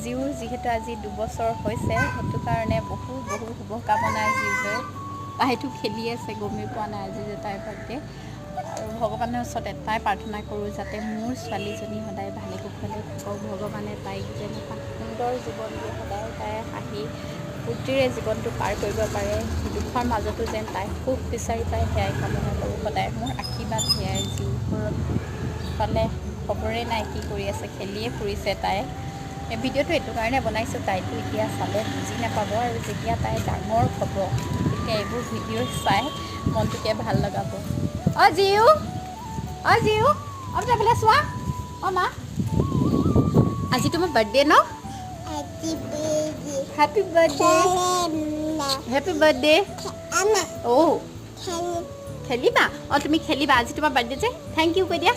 জিউৰ যিহেতু আজি 2 বছৰ হৈছে সেইটো কাৰণে বহু শুভকামনা জিউলৈ। তাইতো খেলি আছে, গমেই পোৱা নাই আজি যে তাইৰ বাৰ্থডে। আৰু ভগৱানৰ ওচৰত এটাই প্ৰাৰ্থনা কৰোঁ যাতে মোৰ ছোৱালীজনী সদায় ভালে কুশলে থাকক, ভগৱানে তাইক যেন এটা সুন্দৰ জীৱন দিয়ে, সদায় তাই হাঁহি ফূৰ্তিৰে জীৱনটো পাৰ কৰিব পাৰে, দুখৰ মাজতো যেন তাই সুখ বিচাৰি পায়, সেয়াই কামনা কৰোঁ সদায়। মোৰ আশীৰ্বাদ সেয়াই জিউৰ ফালে। খবৰেই নাই কি কৰি আছে, খেলিয়ে ফুৰিছে তাই। এই ভিডিঅ'টো এইটো কাৰণে বনাইছোঁ, তাইতো এতিয়া চালে বুজি নাপাব, আৰু যেতিয়া তাই ডাঙৰ হ'ব তেতিয়া এইবোৰ ভিডিঅ' চাই মনটোকে ভাল লগাব। অঁ জিউ, অঁ জিউ, অঁ যাবলৈ চোৱা, অঁ মা আজি তোমাৰ বাৰ্থডে ন? Happy birthday, happy birthday. অ' খেলিবা? অঁ তুমি খেলিবা, আজি তোমাৰ বাৰ্থডে যে। থেংক ইউ কৈ দিয়া।